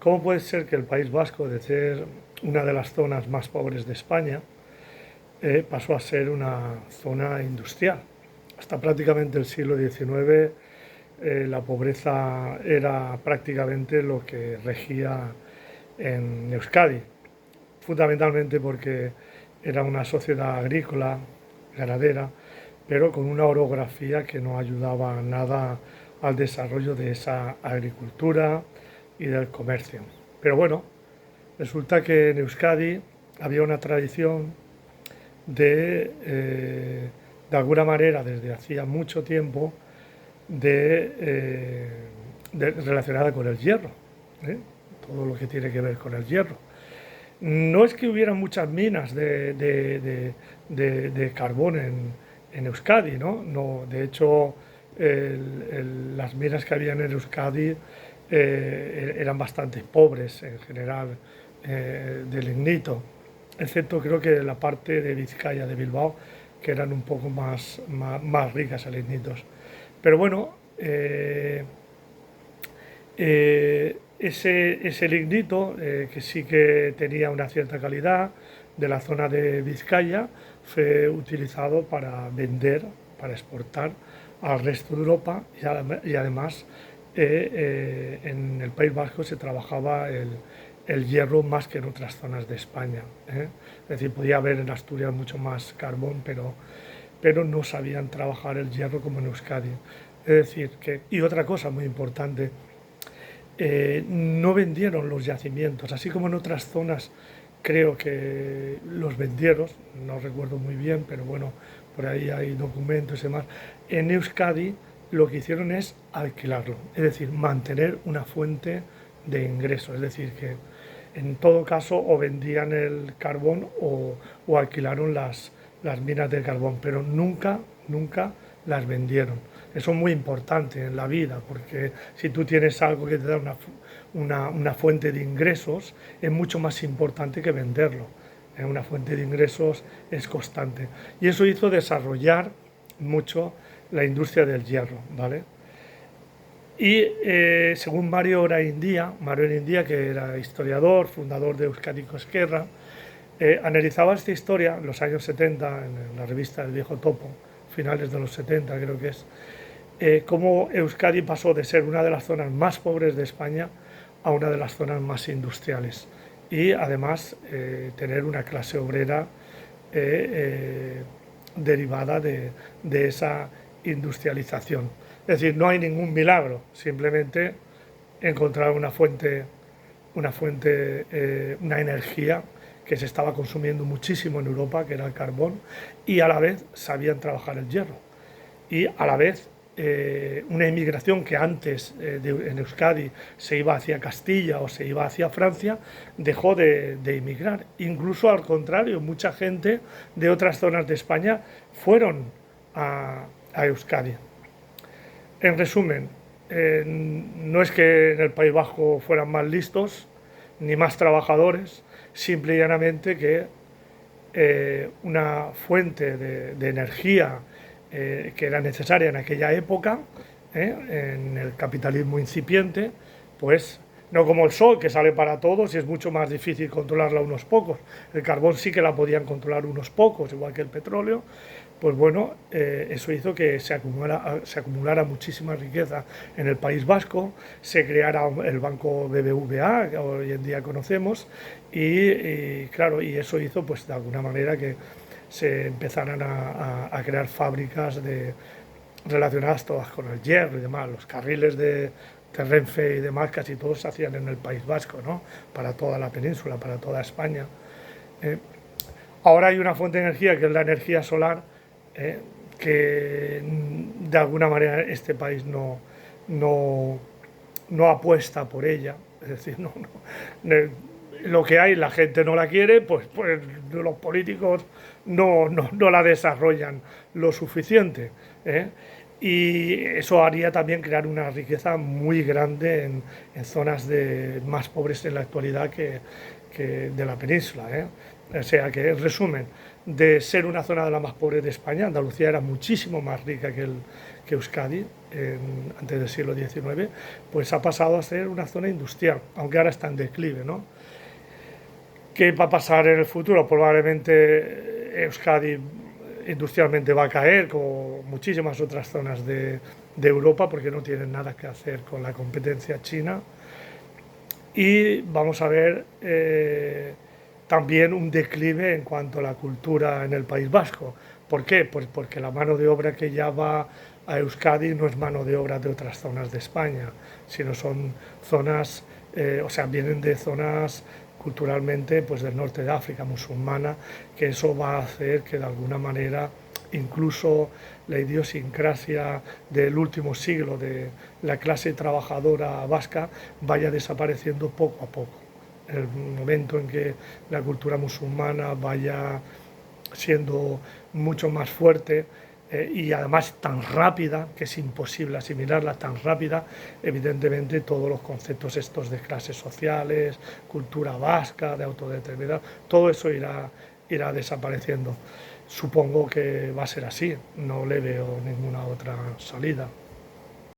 ¿Cómo puede ser que el País Vasco, de ser una de las zonas más pobres de España, pasó a ser una zona industrial? Hasta prácticamente el siglo XIX la pobreza era prácticamente lo que regía en Euskadi, fundamentalmente porque era una sociedad agrícola, ganadera, pero con una orografía que no ayudaba nada al desarrollo de esa agricultura y del comercio. Pero bueno, resulta que en Euskadi había una tradición de alguna manera, desde hacía mucho tiempo, relacionada con el hierro, ¿eh? Todo lo que tiene que ver con el hierro. No es que hubiera muchas minas de carbón en Euskadi, ¿no? No, de hecho, las minas que habían en Euskadi eran bastante pobres en general de lignito, excepto creo que la parte de Vizcaya, de Bilbao, que eran un poco más ricas en lignitos. Pero bueno, ese lignito, que sí que tenía una cierta calidad, de la zona de Vizcaya, fue utilizado para vender, para exportar al resto de Europa y además en el País Vasco se trabajaba el hierro más que en otras zonas de España, ¿eh? Es decir, podía haber en Asturias mucho más carbón, pero no sabían trabajar el hierro como en Euskadi. Es decir, y otra cosa muy importante, no vendieron los yacimientos, así como en otras zonas creo que los vendieron, no recuerdo muy bien, pero bueno, por ahí hay documentos y demás. En Euskadi lo que hicieron es alquilarlo, es decir, mantener una fuente de ingresos, es decir, que en todo caso o vendían el carbón o alquilaron las minas de carbón, pero nunca las vendieron. Eso es muy importante en la vida, porque si tú tienes algo que te da una fuente de ingresos, es mucho más importante que venderlo. Una fuente de ingresos es constante. Y eso hizo desarrollar mucho la industria del hierro, ¿vale? Y según Mario Oraindia, que era historiador, fundador de Euskadiko Ezkerra, analizaba esta historia en los años 70 en la revista El Viejo Topo, finales de los 70 creo que es, cómo Euskadi pasó de ser una de las zonas más pobres de España a una de las zonas más industriales y además tener una clase obrera derivada de esa industrialización. Es decir, no hay ningún milagro, simplemente encontrar una energía que se estaba consumiendo muchísimo en Europa, que era el carbón, y a la vez sabían trabajar el hierro. Y a la vez una inmigración que antes en Euskadi se iba hacia Castilla o se iba hacia Francia, dejó de inmigrar. Incluso al contrario, mucha gente de otras zonas de España fueron a Euskadi. En resumen, no es que en el País Vasco fueran más listos ni más trabajadores, simple y llanamente que una fuente de energía que era necesaria en aquella época, en el capitalismo incipiente, pues no como el sol, que sale para todos y es mucho más difícil controlarla unos pocos. El carbón sí que la podían controlar unos pocos, igual que el petróleo. Pues bueno, eso hizo que se acumulara muchísima riqueza en el País Vasco, se creara el banco BBVA, que hoy en día conocemos, y claro, y eso hizo pues de alguna manera que se empezaran a crear fábricas relacionadas todas con el hierro y demás. Los carriles de Renfe y demás casi todos se hacían en el País Vasco, ¿no? Para toda la península, para toda España. Eh, Ahora hay una fuente de energía que es la energía solar, que de alguna manera este país no, no apuesta por ella. Es decir, lo que hay, la gente no la quiere, pues los políticos no la desarrollan lo suficiente, ¿eh? Y eso haría también crear una riqueza muy grande en zonas más pobres en la actualidad que de la península, ¿eh? O sea que, en resumen, de ser una zona de las más pobres de España, Andalucía era muchísimo más rica que Euskadi antes del siglo XIX, pues ha pasado a ser una zona industrial, aunque ahora está en declive, ¿no? ¿Qué va a pasar en el futuro? Probablemente Euskadi industrialmente va a caer, como muchísimas otras zonas de Europa, porque no tienen nada que hacer con la competencia china. Y vamos a ver también un declive en cuanto a la cultura en el País Vasco. ¿Por qué? Pues porque la mano de obra que ya va a Euskadi no es mano de obra de otras zonas de España, sino son zonas, o sea, vienen de zonas culturalmente pues del norte de África musulmana, que eso va a hacer que de alguna manera incluso la idiosincrasia del último siglo de la clase trabajadora vasca vaya desapareciendo poco a poco. En el momento en que la cultura musulmana vaya siendo mucho más fuerte y además tan rápida, que es imposible asimilarla tan rápida, evidentemente todos los conceptos estos de clases sociales, cultura vasca, de autodeterminación, todo eso irá desapareciendo. Supongo que va a ser así, no le veo ninguna otra salida.